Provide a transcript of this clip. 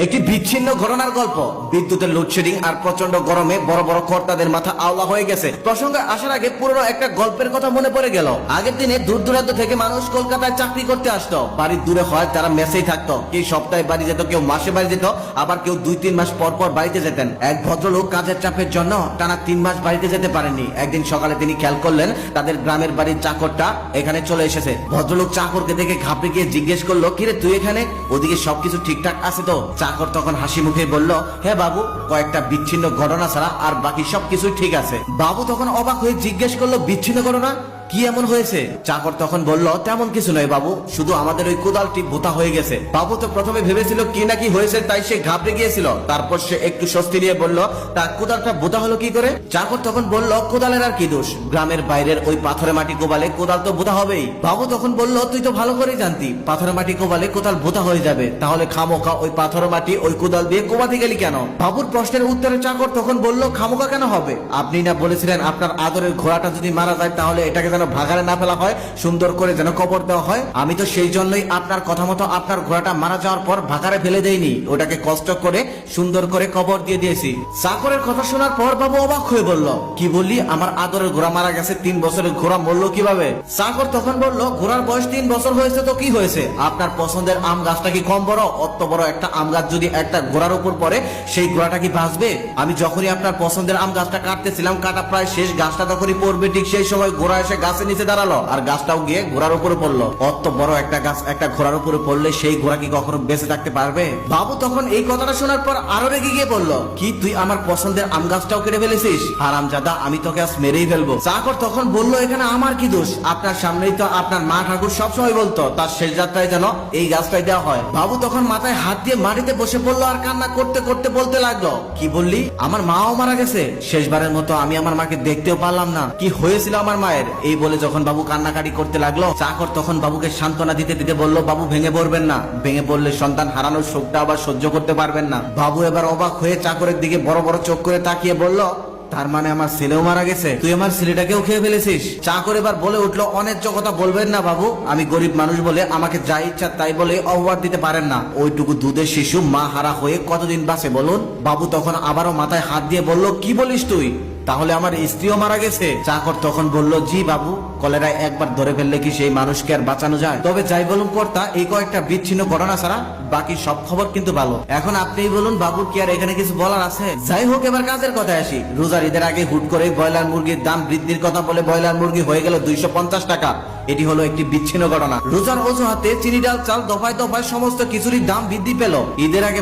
একটি বিচ্ছিন্ন ঘটনার গল্প। বিদ্যুতের লোডশেডিং আর প্রচন্ড গরমে বড় বড় কর্তাদের মাথা আওলা হয়ে গেছে। প্রসঙ্গে আসার আগে পুরনো একটা গল্পের কথা মনে পড়ে গেল। আগের দিনে দূর দূরান্ত থেকে মানুষ কলকাতায় চাকরি করতে আসতো। বাড়ির দূরে হয় তারা মেসেই থাকতো। কেউ সপ্তাহে বাড়ি যেত, কেউ মাসে বাড়ি যেত, আবার কেউ 2-3 মাস পর পর বাড়িতে যেতেন। এক ভদ্রলোক কাজের চাপের জন্য টানা 3 মাস বাড়িতে যেতে পারেননি। একদিন সকালে তিনি খেয়াল করলেন তাদের গ্রামের বাড়ির চাকরটা এখানে চলে এসেছে। ভদ্রলোক চাকরকে দেখে ঘাবড়ে গিয়ে জিজ্ঞেস করলো, কিরে তুই এখানে? ওদিকে সবকিছু ঠিকঠাক আছে তো? চাকর তখন হাসি মুখে বলল, হ্যাঁ বাবু, কয়েকটা বিচ্ছিন্ন ঘটনা ছাড়া আর বাকি সবকিছু ঠিক আছে। বাবু তখন অবাক হয়ে জিজ্ঞেস করলো, বিচ্ছিন্ন ঘটনা কি এমন হয়েছে? চাকর তখন বলল, তেমন কিছু নয় বাবু, শুধু আমাদের ওই কোদালটি ভোতা হয়ে গেছে। বাবু তো প্রথমে ভেবেছিল কি না কি হয়েছে, তাই সে ঘাবড়ে গিয়েছিল। তারপর সে একটু স্বস্তি নিয়ে বলল, তার কোদালটা ভোতা হলো কি করে? চাকর তখন বলল, কোদালের আর কি দোষ, গ্রামের বাইরের ওই পাথরে মাটি কোবালে কোদাল তো ভোতা হবেই। বাবু তখন বলল, তুই তো ভালো করেই জানতি পাথরে মাটি কোবালে কোদাল ভোতা হয়ে যাবে, তাহলে খামোখা ওই পাথরে মাটি ওই কোদাল দিয়ে কোবাতে গেলি কেন? বাবুর প্রশ্নের উত্তরে চাকর তখন বলল, খামোখা কেন হবে? আপনি না বলেছিলেন আপনার আদরের ঘোড়াটা যদি মারা যায় তাহলে এটাকে যেন ভাগারে না ফেলা হয়, সুন্দর করে যেন কবর দেওয়া হয়। আমি তো সেই জন্যই আপনার কথা মতো আপনার ঘোড়াটা মারা যাওয়ার পর ভাগারে ফেলে দেইনি, ওটাকে কষ্ট করে সুন্দর করে কবর দিয়ে দিয়েছি। চাকরের কথা শোনার পর বাবু অবাক হয়ে বলল, কি বললি? আমার আদরের ঘোড়া মারা গেছে, 3 বছরের ঘোড়া মরলো কিভাবে? চাকর তখন বলল, ঘোড়ার বয়স 3 বছর হয়েছে তো কি হয়েছে? আপনার পছন্দের আম গাছটা কি কম বড়? অত বড় একটা আম গাছ যদি একটা ঘোড়ার উপর পড়ে, সেই ঘোড়াটা কি বাঁচবে? আমি যখনই আপনার পছন্দের আম গাছটা কাটতেছিলাম, কাটা প্রায় শেষ, গাছটা তখনই পড়বে, ঠিক সেই সময় ঘোড়া এসে গাছের নিচে দাঁড়ালো আর গাছটাও গিয়ে ঘোড়ার উপরে পড়লো। অত বড় একটা গাছ একটা ঘোড়ার উপরে পড়লে সেই ঘোড়া কি কখনো বেঁচে থাকতে পারবে? বাবু তখন এই কথাটা শোনার পর আরো রেগে গিয়ে বলল, কি তুই আমার পছন্দের আম গাছটাও কেটে ফেলেছিস? হারামজাদা, আমি তোকে আজ মেরেই ফেলবো। চাকর তখন বলল, এখানে আমার কি দোষ? আপনার সামনেই তো আপনার মা ঠাকুর সবসময় বলতো তার শেষ যাত্রায় যেন এই গাছটাই দেওয়া হয়। বাবু তখন মাথায় হাত দিয়ে মাটিতে বসে পড়লো আর কান্না করতে করতে বলতে লাগলো, কি বললি? আমার মাও মারা গেছে? শেষবারের মতো আমি আমার মাকে দেখতেও পারলাম না, কি হয়েছিল আমার মায়ের? এই বলে যখন বাবু কান্নাকাটি করতে লাগলো, চাকর তখন বাবুকে সান্ত্বনা দিতে দিতে বলল, বাবু ভেঙে পড়বেন না, ভেঙে পড়লে সন্তান হারানোর শোকটা আবার সহ্য করতে পারবেন না। বাবু এবার অবাক হয়ে চাকরের দিকে বড় বড় চোখ করে তাকিয়ে বলল, তার মানে আমার ছেলেও মারা গেছে? তুই আমার ছেলেটাকেও খেয়ে ফেলেছিস? চাকর এবার বলে উঠলো, অনেক কথা বলবেন না বাবু, আমি গরিব মানুষ বলে আমাকে যা ইচ্ছা তাই বলে অপবাদ দিতে পারেন না। ওইটুকু দুধের শিশু মা হারা হয়ে কতদিন বাঁচে বলুন? বাবু তখন আবারও মাথায় হাত দিয়ে বলল, কি বলিস তুই? তাহলে আমার স্ত্রীও মারা গেছে? চাকর তখন বলল, জি বাবু, কলেরায় একবার ধরে ফেললে কি সেই মানুষকে আর বাঁচানো যায়? তবে যাই বলুন কর্তা, এই কয়েকটা বিচ্ছিন্ন ঘটনা ছাড়া বাকি সব খবর কিন্তু ভালো। এখন আপনিই বলুন বাবুর কি আর এখানে কিছু বলার আছে? যাই হোক, এবার কাজের কথায় আসি। রোজার ঈদের আগে হুট করে ব্রয়লার মুরগির দাম বৃদ্ধির কথা বলে ব্রয়লার মুরগি হয়ে গেল 250 টাকা। এটি হলো একটি বিচ্ছিন্ন ঘটনা। রোজার অজুহাতে চিনি, ডাল, চাল, দফায় দফায় সমস্ত কিছুরই দাম বৃদ্ধি পেল। ঈদের আগে